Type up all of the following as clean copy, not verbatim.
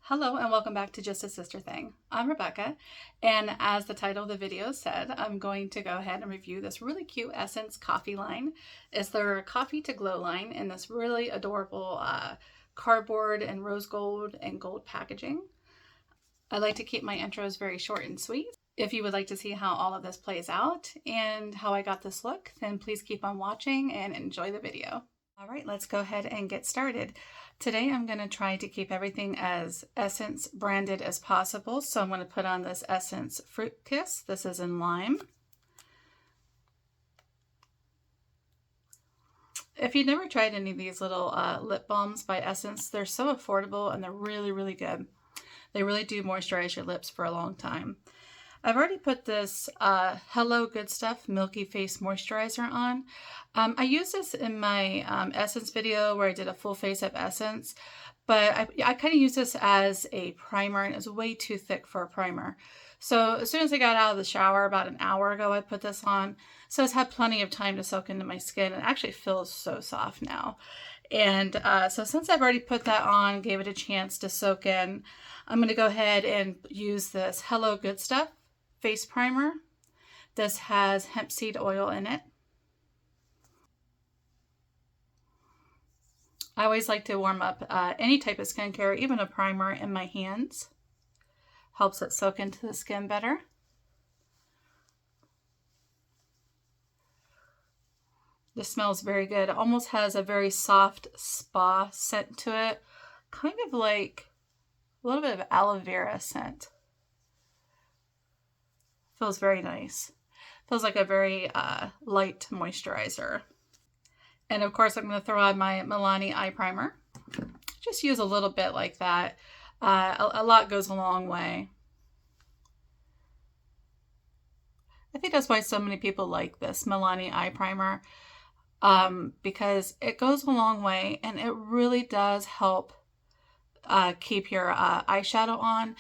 Hello and welcome back to Just a Sister Thing. I'm Rebecca, and as the title of the video said, I'm going to go ahead and review this really cute Essence coffee line. It's their Coffee to Glow line in this really adorable cardboard and rose gold and gold packaging. I like to keep my intros very short and sweet. If you would like to see how all of this plays out and how I got this look, then please keep on watching and enjoy the video. All right, let's go ahead and get started. Today I'm going to try to keep everything as Essence branded as possible. So I'm going to put on this Essence Fruit Kiss. This is in lime. If you've never tried any of these little lip balms by Essence, they're so affordable and they're really, really good. They really do moisturize your lips for a long time. I've already put this Hello Good Stuff Milky Face Moisturizer on. I used this in my Essence video where I did a full face of Essence, but I kind of use this as a primer, and it's way too thick for a primer. So as soon as I got out of the shower about an hour ago, I put this on. So it's had plenty of time to soak into my skin. It actually feels so soft now. And so since I've already put that on, gave it a chance to soak in, I'm going to go ahead and use this Hello Good Stuff face primer. This has hemp seed oil in it. I always like to warm up any type of skincare, even a primer, in my hands. Helps it soak into the skin better. This smells very good. It almost has a very soft spa scent to it. Kind of like a little bit of aloe vera scent. Feels very nice. Feels like a very light moisturizer. And of course, I'm going to throw on my Milani Eye Primer. Just use a little bit like that. A lot goes a long way. I think that's why so many people like this Milani Eye Primer, because it goes a long way and it really does help keep your eyeshadow on.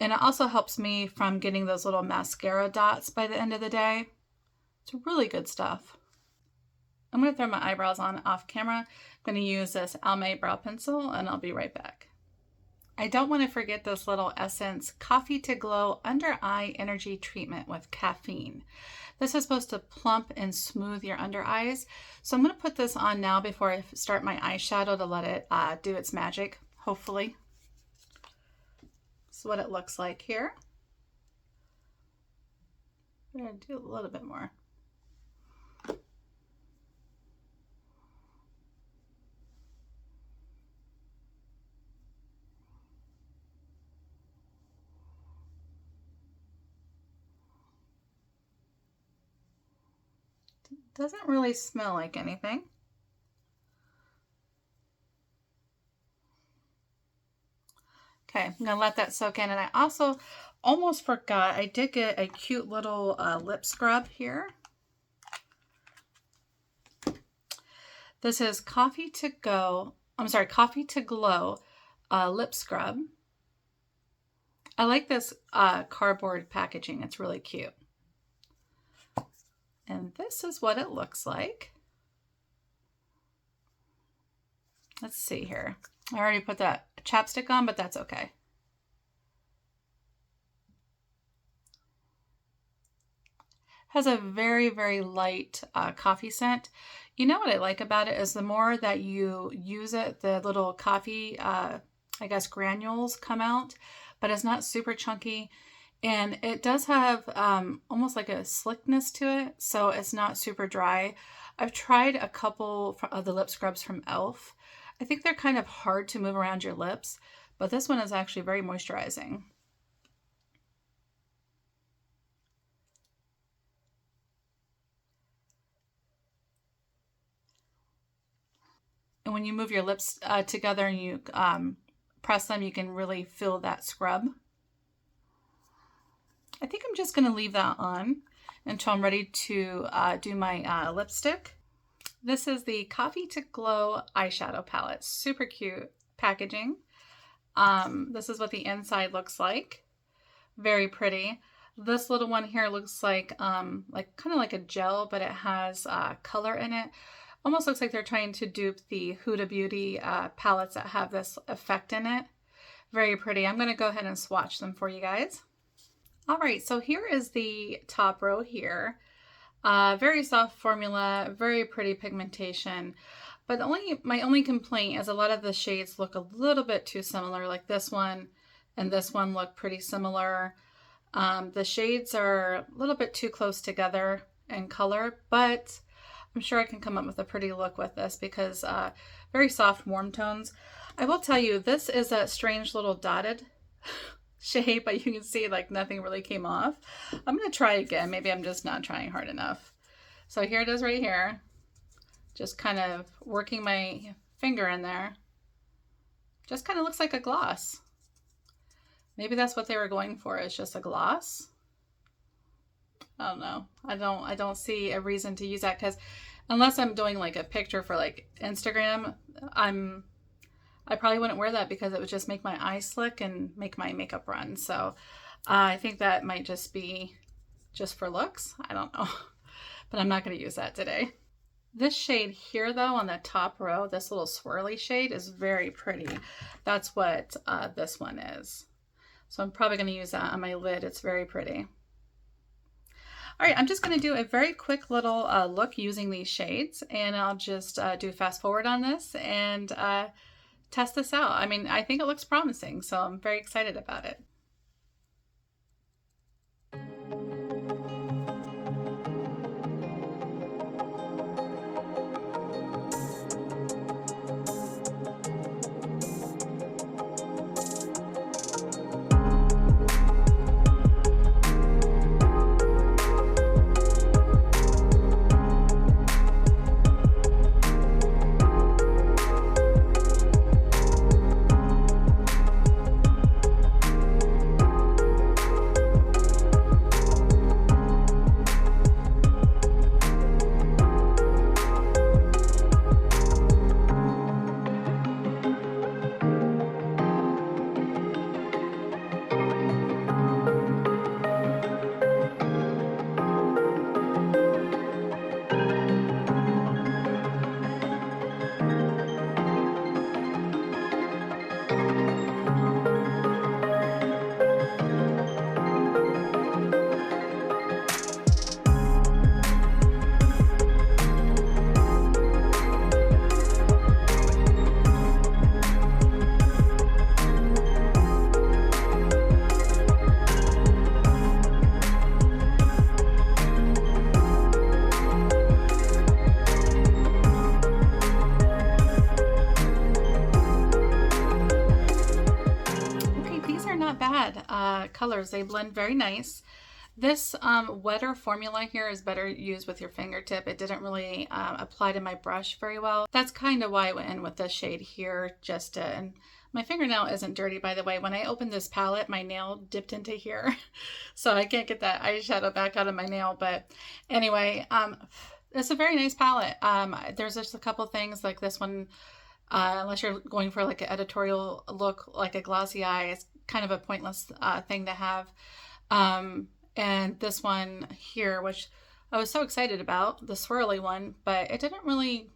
And it also helps me from getting those little mascara dots by the end of the day. It's really good stuff. I'm going to throw my eyebrows on off camera. I'm going to use this Almay brow pencil and I'll be right back. I don't want to forget this little Essence Coffee to Glow Under Eye Energy Treatment with Caffeine. This is supposed to plump and smooth your under eyes. So I'm going to put this on now before I start my eyeshadow to let it do its magic, hopefully. This is what it looks like here. I'm going to do a little bit more. Doesn't really smell like anything. Okay, I'm gonna let that soak in. And I also almost forgot, I did get a cute little lip scrub here. This is Coffee to Glow lip scrub. I like this cardboard packaging. It's really cute. And this is what it looks like. Let's see here. I already put that chapstick on, but that's okay. Has a very, very light coffee scent. You know what I like about it is the more that you use it, the little coffee, I guess, granules come out, but it's not super chunky. And it does have almost like a slickness to it, so it's not super dry. I've tried a couple of the lip scrubs from e.l.f. I think they're kind of hard to move around your lips, but this one is actually very moisturizing. And when you move your lips together and you press them, you can really feel that scrub. I think I'm just going to leave that on until I'm ready to do my lipstick. This is the Coffee to Glow eyeshadow palette. Super cute packaging. This is what the inside looks like. Very pretty. This little one here looks like kind of like a gel, but it has color in it. Almost looks like they're trying to dupe the Huda Beauty palettes that have this effect in it. Very pretty. I'm going to go ahead and swatch them for you guys. All right, so here is the top row here. Very soft formula, very pretty pigmentation. But my only complaint is a lot of the shades look a little bit too similar. Like this one and this one look pretty similar. The shades are a little bit too close together in color, but I'm sure I can come up with a pretty look with this because very soft, warm tones. I will tell you, this is a strange little dotted shade, but you can see like nothing really came off. I'm going to try again. Maybe I'm just not trying hard enough. So here it is right here. Just kind of working my finger in there. Just kind of looks like a gloss. Maybe that's what they were going for, is just a gloss. I don't know. I don't see a reason to use that, because unless I'm doing like a picture for like Instagram, I probably wouldn't wear that because it would just make my eyes slick and make my makeup run. So I think that might just be just for looks. I don't know, but I'm not going to use that today. This shade here though, on the top row, this little swirly shade is very pretty. That's what this one is. So I'm probably going to use that on my lid. It's very pretty. All right, I'm just going to do a very quick little look using these shades, and I'll just do fast forward on this and test this out. I mean, I think it looks promising, so I'm very excited about it. Colors, they blend very nice. This wetter formula here is better used with your fingertip. It didn't really apply to my brush very well. That's kind of why I went in with this shade here. And my fingernail isn't dirty, by the way. When I opened this palette, my nail dipped into here, so I can't get that eyeshadow back out of my nail. But anyway, it's a very nice palette. There's just a couple things like this one. Unless you're going for like an editorial look, like a glossy eye, it's kind of a pointless thing to have. And this one here, which I was so excited about, the swirly one, but it didn't really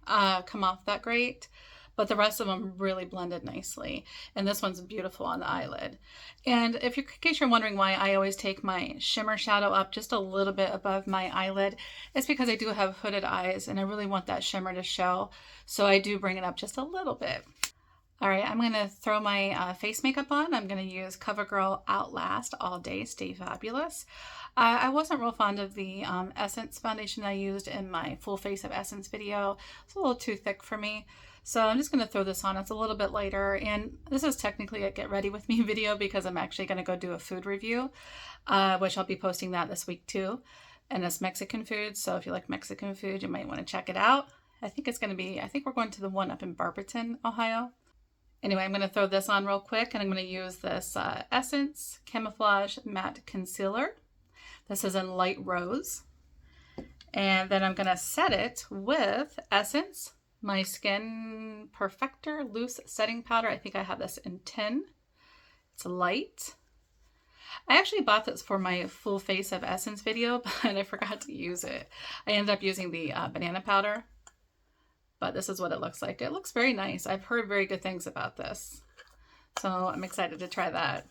come off that great. But the rest of them really blended nicely. And this one's beautiful on the eyelid. And in case you're wondering why I always take my shimmer shadow up just a little bit above my eyelid, it's because I do have hooded eyes and I really want that shimmer to show. So I do bring it up just a little bit. All right, I'm gonna throw my face makeup on. I'm gonna use CoverGirl Outlast All Day Stay Fabulous. I wasn't real fond of the Essence foundation I used in my full face of Essence video. It's a little too thick for me. So I'm just going to throw this on. It's a little bit lighter, and this is technically a get ready with me video because I'm actually going to go do a food review, which I'll be posting that this week too. And it's Mexican food, so if you like Mexican food, you might want to check it out. I think we're going to the one up in Barberton, Ohio. Anyway, I'm going to throw this on real quick, and I'm going to use this Essence Camouflage Matte Concealer. This is in Light Rose. And then I'm going to set it with Essence My Skin Perfector Loose Setting Powder. I think I have this in 10. It's light. I actually bought this for my full face of Essence video, but I forgot to use it. I ended up using the banana powder, but this is what it looks like. It looks very nice. I've heard very good things about this. So I'm excited to try that.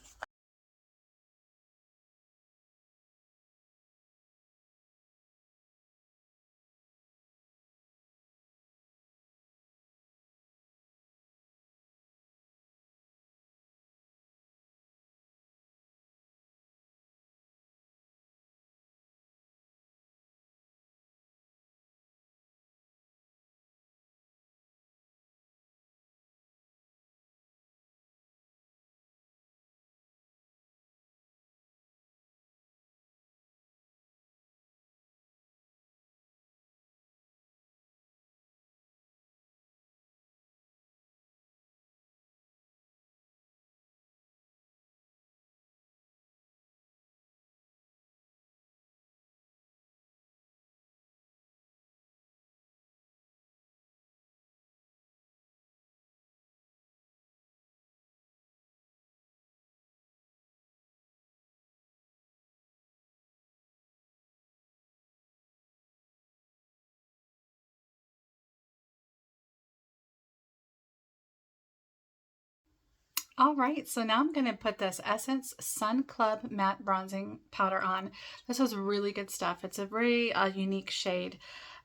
All right, so now I'm going to put this Essence Sun Club Matte Bronzing Powder on. This is really good stuff. It's a very unique shade.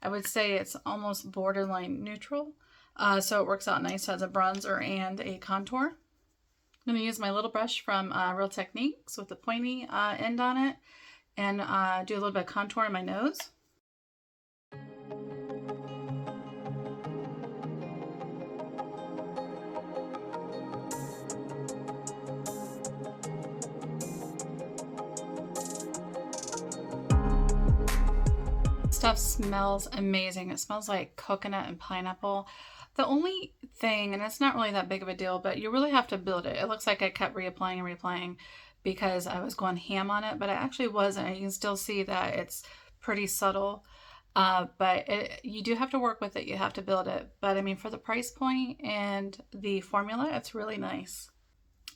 I would say it's almost borderline neutral. So it works out nice as a bronzer and a contour. I'm going to use my little brush from Real Techniques with the pointy end on it and do a little bit of contour in my nose. Stuff smells amazing. It smells like coconut and pineapple. The only thing, and it's not really that big of a deal, but you really have to build it. It looks like I kept reapplying and reapplying because I was going ham on it, but I actually wasn't. You can still see that it's pretty subtle, but you do have to work with it. You have to build it. But I mean, for the price point and the formula, it's really nice.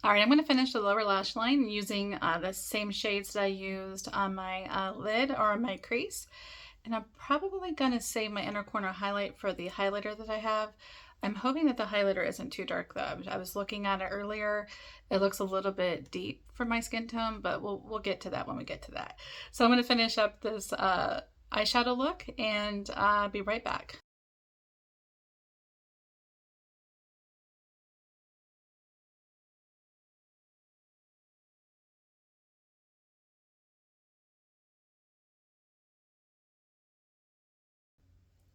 All right, I'm going to finish the lower lash line using the same shades that I used on my lid or my crease. And I'm probably going to save my inner corner highlight for the highlighter that I have. I'm hoping that the highlighter isn't too dark though. I was looking at it earlier. It looks a little bit deep for my skin tone, but we'll get to that when we get to that. So I'm going to finish up this eyeshadow look and be right back.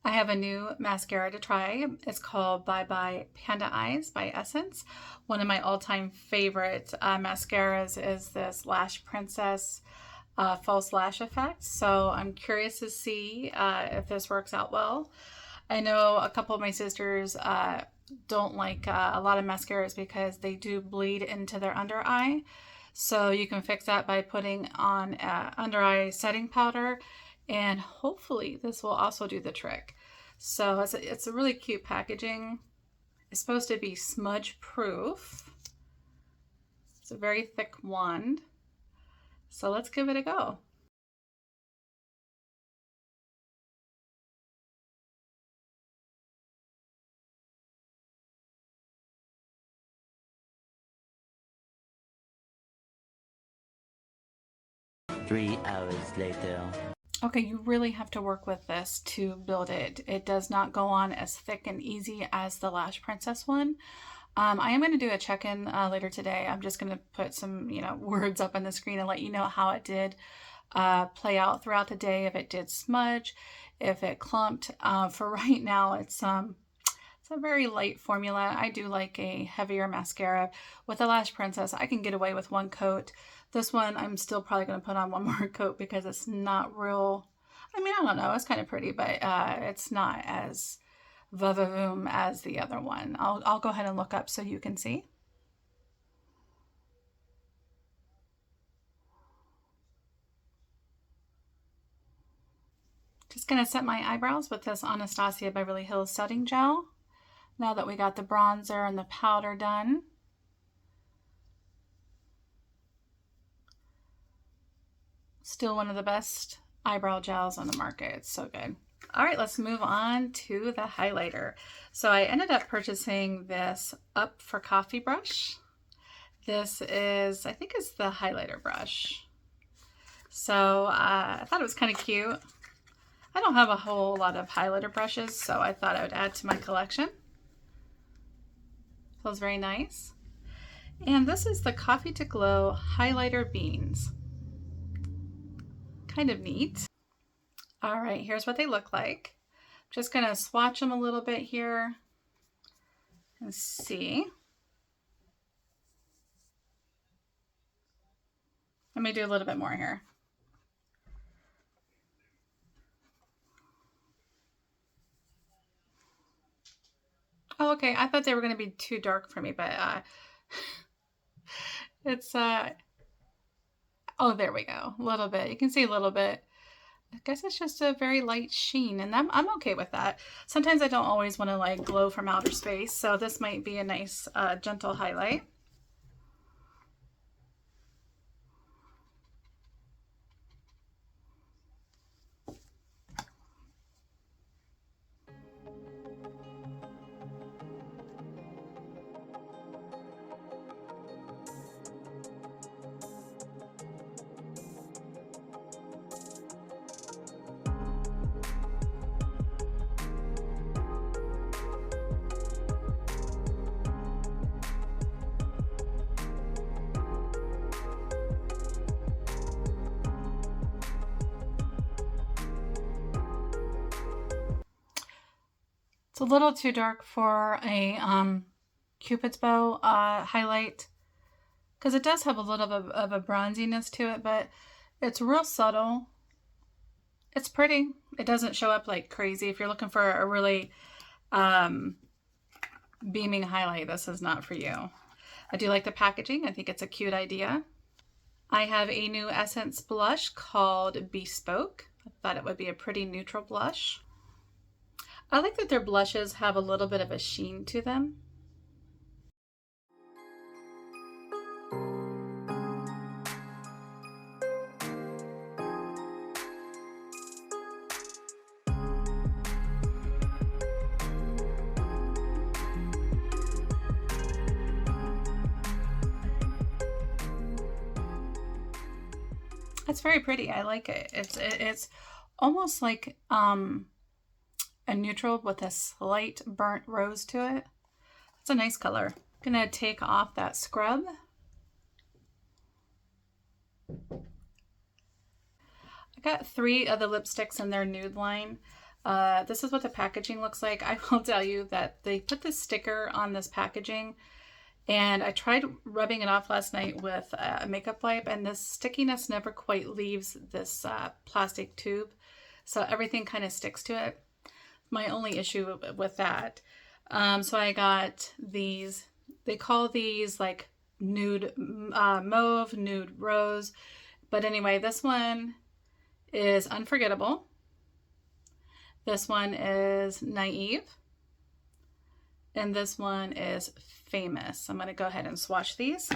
I have a new mascara to try. It's called Bye Bye Panda Eyes by Essence. One of my all-time favorite mascaras is this Lash Princess False Lash Effect. So I'm curious to see if this works out well. I know a couple of my sisters don't like a lot of mascaras because they do bleed into their under eye. So you can fix that by putting on under eye setting powder, and hopefully this will also do the trick. So it's a really cute packaging. It's supposed to be smudge proof. It's a very thick wand. So let's give it a go. Three hours later. Okay, you really have to work with this to build it. It does not go on as thick and easy as the Lash Princess one. I am going to do a check-in later today. I'm just going to put some, words up on the screen and let you know how it did play out throughout the day. If it did smudge, if it clumped. For right now, it's a very light formula. I do like a heavier mascara. With the Lash Princess, I can get away with one coat. This one, I'm still probably going to put on one more coat because it's not real. I mean, I don't know. It's kind of pretty, but it's not as va-va-voom as the other one. I'll go ahead and look up so you can see. Just going to set my eyebrows with this Anastasia Beverly Hills setting gel. Now that we got the bronzer and the powder done. Still one of the best eyebrow gels on the market. It's so good. All right, let's move on to the highlighter. So I ended up purchasing this Up for Coffee brush. This is, I think it's the highlighter brush. So I thought it was kind of cute. I don't have a whole lot of highlighter brushes, so I thought I would add to my collection. Feels very nice. And this is the Coffee to Glow Highlighter Beans. Kind of neat. All right, here's what they look like. Just gonna swatch them a little bit here and see. Let me do a little bit more here. Oh, okay. I thought they were going to be too dark for me, but it's, oh, there we go. A little bit. You can see a little bit. I guess it's just a very light sheen, and I'm okay with that. Sometimes I don't always want to like glow from outer space, so this might be a nice gentle highlight. It's a little too dark for a Cupid's bow highlight, because it does have a little bit of a bronziness to it, but it's real subtle. It's pretty. It doesn't show up like crazy. If you're looking for a really beaming highlight, this is not for you. I do like the packaging. I think it's a cute idea. I have a new Essence blush called Bespoke. I thought it would be a pretty neutral blush. I like that their blushes have a little bit of a sheen to them. It's very pretty. I like it. It's almost like a neutral with a slight burnt rose to it. It's a nice color. I'm gonna take off that scrub. I got 3 of the lipsticks in their nude line. This is what the packaging looks like. I will tell you that they put this sticker on this packaging, and I tried rubbing it off last night with a makeup wipe, and the stickiness never quite leaves this plastic tube, so everything kind of sticks to it. My only issue with that. So I got these, they call these like nude mauve, nude rose. But anyway, this one is Unforgettable. This one is Naive. And this one is Famous. I'm going to go ahead and swatch these.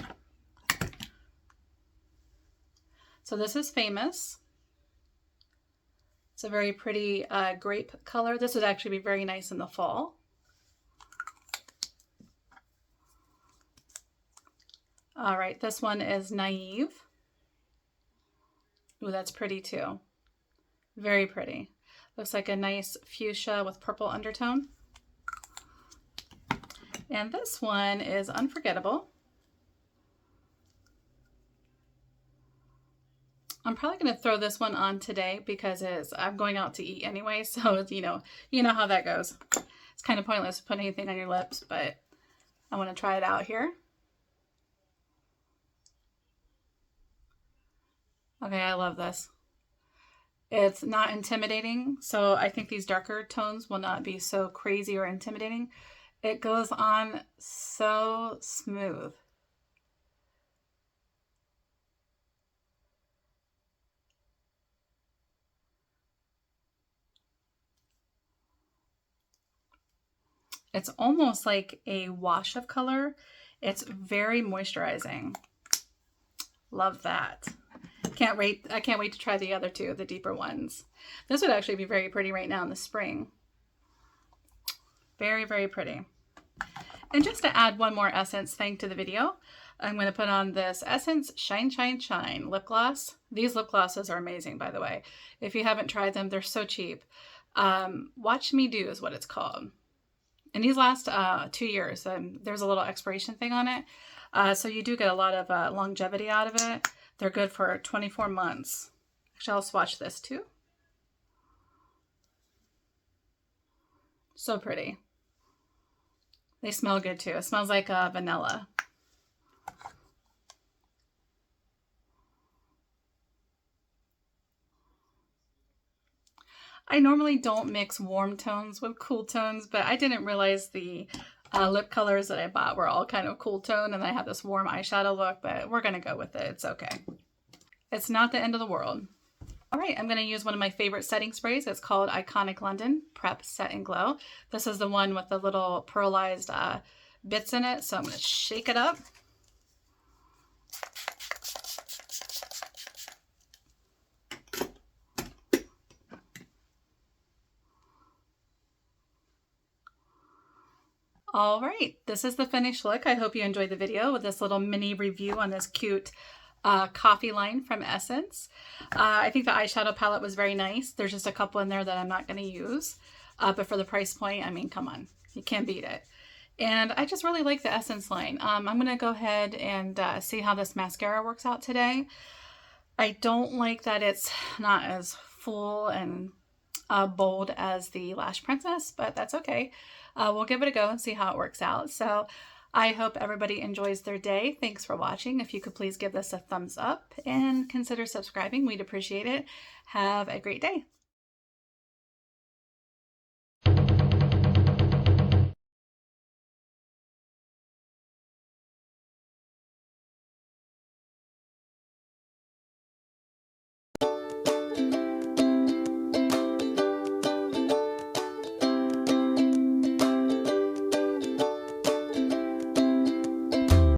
So this is Famous. It's a very pretty grape color. This would actually be very nice in the fall. All right, this one is Naive. Ooh, that's pretty too. Very pretty. Looks like a nice fuchsia with purple undertone. And this one is Unforgettable. I'm probably going to throw this one on today because I'm going out to eat anyway, so you know how that goes. It's kind of pointless to put anything on your lips, but I want to try it out here. Okay, I love this. It's not intimidating, so I think these darker tones will not be so crazy or intimidating. It goes on so smooth. It's almost like a wash of color. It's very moisturizing. Love that. Can't wait. I can't wait to try the other 2, the deeper ones. This would actually be very pretty right now in the spring. Very, very pretty. And just to add one more Essence thing to the video, I'm going to put on this Essence Shine Shine Shine lip gloss. These lip glosses are amazing, by the way. If you haven't tried them, they're so cheap. Watch Me Do is what it's called. And these last 2 years. There's a little expiration thing on it. So you do get a lot of longevity out of it. They're good for 24 months. Actually, I'll swatch this too. So pretty. They smell good too. It smells like vanilla. I normally don't mix warm tones with cool tones, but I didn't realize the lip colors that I bought were all kind of cool tone, and I have this warm eyeshadow look, but we're going to go with it. It's okay. It's not the end of the world. All right, I'm going to use one of my favorite setting sprays. It's called Iconic London Prep Set and Glow. This is the one with the little pearlized bits in it, so I'm going to shake it up. All right, this is the finished look. I hope you enjoyed the video with this little mini review on this cute coffee line from Essence. I think the eyeshadow palette was very nice. There's just a couple in there that I'm not going to use. But for the price point, I mean, come on. You can't beat it. And I just really like the Essence line. I'm going to go ahead and see how this mascara works out today. I don't like that it's not as full and bold as the Lash Princess, but that's okay. We'll give it a go and see how it works out. So I hope everybody enjoys their day. Thanks for watching. If you could please give this a thumbs up and consider subscribing, we'd appreciate it. Have a great day.